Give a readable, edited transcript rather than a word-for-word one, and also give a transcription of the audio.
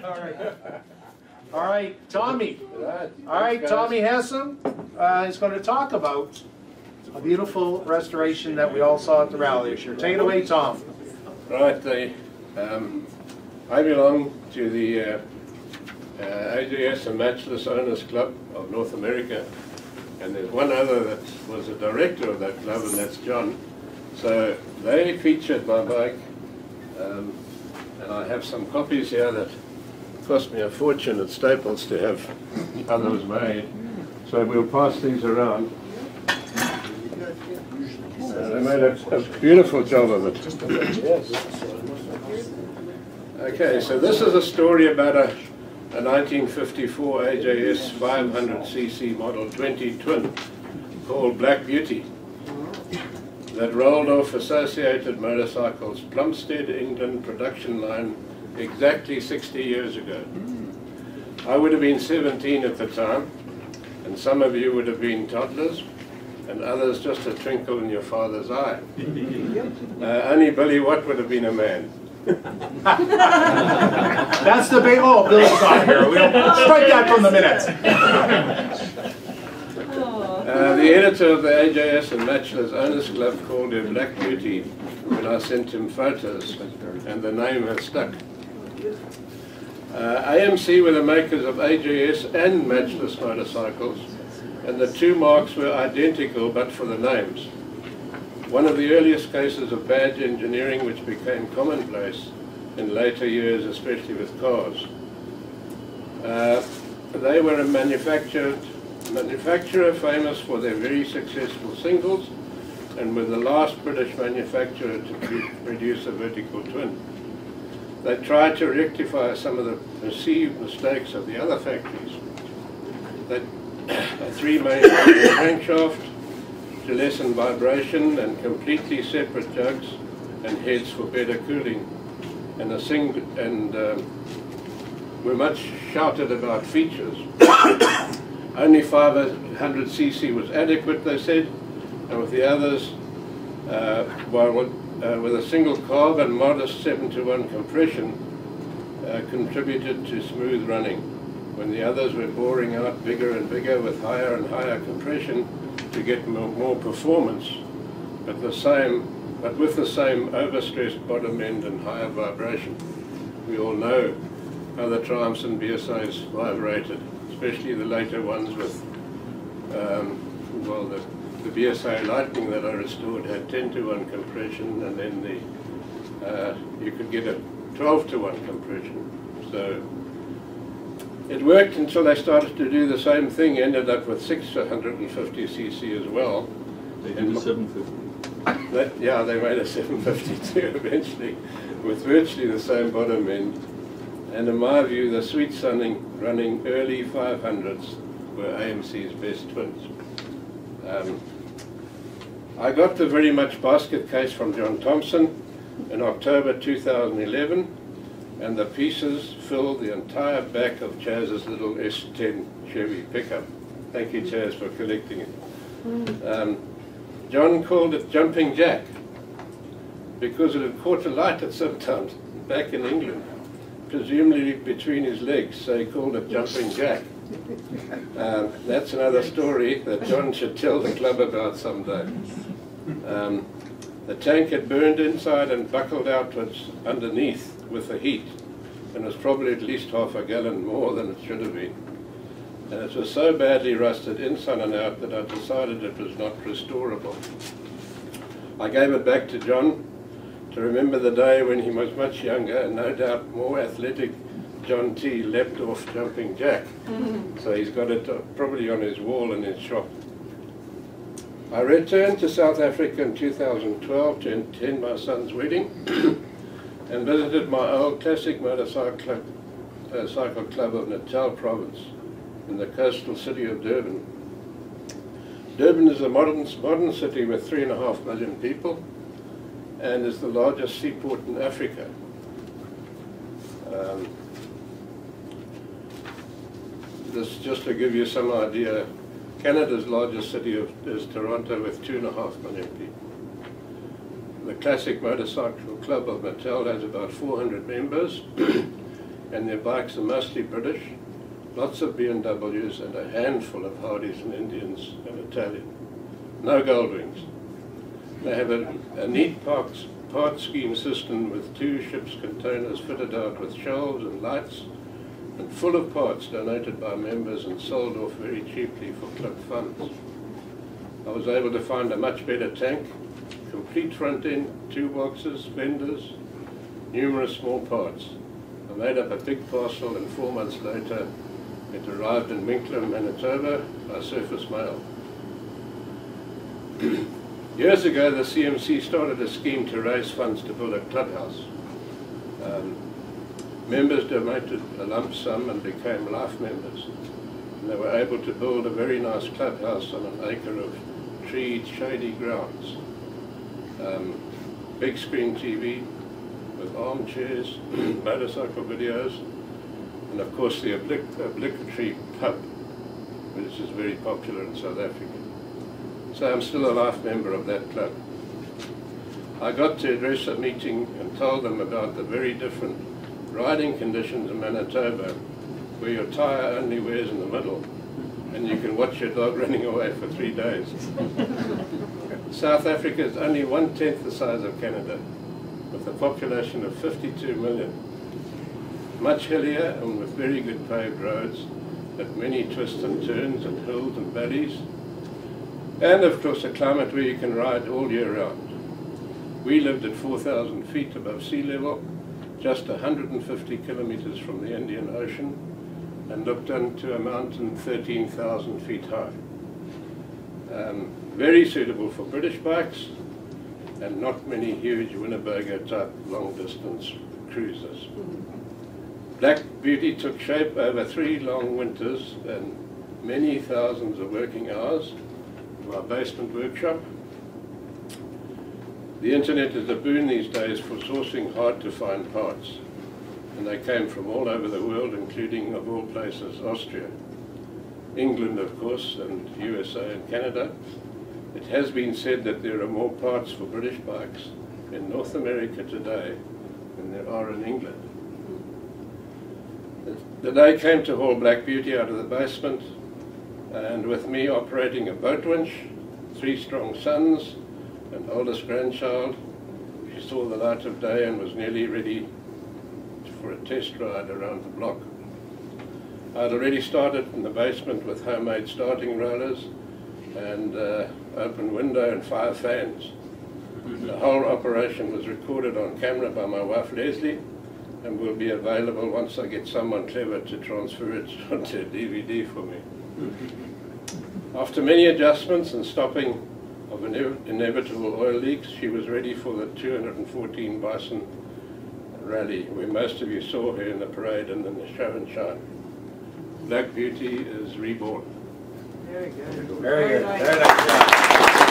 All right, Tommy. Right. All right, Tommy Hessam is going to talk about a beautiful restoration that we all saw at the rally this year. Take it away, Tom. Right, I belong to the AJS and Matchless Owners Club of North America, and there's one other that was a director of that club, and that's John. So they featured my bike, and I have some copies here that cost me a fortune at Staples to have others made. So we'll pass these around. They made a beautiful job of it. Okay, so this is a story about a 1954 AJS 500cc Model 20 Twin called Black Beauty that rolled off Associated Motorcycles' Plumstead, England production line exactly 60 years ago. I would have been 17 at the time, and some of you would have been toddlers, and others just a twinkle in your father's eye. Only Billy Watt would have been a man. That's the big. Oh, Bill's not here. We'll strike that from the minutes. The editor of the AJS and Matchless Owners Club called her Black Beauty when I sent him photos, and the name has stuck. AMC were the makers of AJS and Matchless motorcycles, and the two marks were identical but for the names. One of the earliest cases of badge engineering which became commonplace in later years, especially with cars. They were a manufacturer famous for their very successful singles, and were the last British manufacturer to produce a vertical twin. They tried to rectify some of the perceived mistakes of the other factories. A three-main crankshaft to lessen vibration, and completely separate jugs and heads for better cooling, and were much shouted about features. Only 500cc was adequate, they said, and with the others, with a single carb and modest 7:1 compression, contributed to smooth running, when the others were boring out bigger and bigger with higher and higher compression to get more performance, but with the same overstressed bottom end and higher vibration. We all know how the Triumphs and BSAs vibrated, especially the later ones with, the BSA Lightning that I restored had 10:1 compression, and then you could get a 12:1 compression. So it worked until they started to do the same thing, ended up with 650cc as well. They did a 750. Yeah, they made a 750 too eventually, with virtually the same bottom end. And in my view, the sweet running early 500s were AMC's best twins. I got the very much basket case from John Thompson in October 2011, and the pieces filled the entire back of Chaz's little S10 Chevy pickup. Thank you, Chaz, for collecting it. John called it Jumping Jack because it had caught a light at some time back in England, presumably between his legs, so he called it Jumping Jack. That's another story that John should tell the club about someday. The tank had burned inside and buckled outwards underneath with the heat, and was probably at least half a gallon more than it should have been. And it was so badly rusted inside and out that I decided it was not restorable. I gave it back to John to remember the day when he was much younger, and no doubt more athletic John T. leapt off Jumping Jack. So he's got it probably on his wall in his shop. I returned to South Africa in 2012 to attend my son's wedding and visited my old classic motorcycle club of Natal province in the coastal city of Durban. Durban is a modern city with 3.5 million people and is the largest seaport in Africa. This just to give you some idea. Canada's largest city is Toronto with 2.5 million people. The Classic Motorcycle Club of Natal has about 400 members, and their bikes are mostly British, lots of B&Ws and a handful of Hardys and Indians and Italian. No Goldwings. They have a neat part scheme system with 2 ship's containers fitted out with shelves and lights and full of parts donated by members and sold off very cheaply for club funds. I was able to find a much better tank, complete front end, 2 boxes, fenders, numerous small parts. I made up a big parcel and 4 months later it arrived in Winkler, Manitoba by surface mail. Years ago the CMC started a scheme to raise funds to build a clubhouse. Members donated a lump sum and became life members. And they were able to build a very nice clubhouse on an acre of treed, shady grounds. Big screen TV with armchairs, motorcycle videos, and of course the obligatory pub, which is very popular in South Africa. So I'm still a life member of that club. I got to address a meeting and told them about the very different riding conditions in Manitoba, where your tyre only wears in the middle, and you can watch your dog running away for 3 days. South Africa is only 1/10 the size of Canada, with a population of 52 million. Much hillier and with very good paved roads, at many twists and turns and hills and valleys, and of course a climate where you can ride all year round. We lived at 4,000 feet above sea level, just 150 kilometers from the Indian Ocean, and looked onto a mountain 13,000 feet high. Very suitable for British bikes, and not many huge Winnebago type long distance cruisers. Black Beauty took shape over 3 long winters and many thousands of working hours in my basement workshop. The internet is a boon these days for sourcing hard to find parts, and they came from all over the world, including, of all places, Austria, England of course, and USA and Canada. It has been said that there are more parts for British bikes in North America today than there are in England. The day came to haul Black Beauty out of the basement, and with me operating a boat winch, 3 strong sons, an oldest grandchild, she saw the light of day and was nearly ready for a test ride around the block. I had already started in the basement with homemade starting rollers and open window and 5 fans. The whole operation was recorded on camera by my wife Leslie and will be available once I get someone clever to transfer it onto a DVD for me. After many adjustments and stopping of inevitable oil leaks, she was ready for the 214 Bison rally, where most of you saw her in the parade and in the show and shine. Black Beauty is reborn. Very good. Very good. Very nice job.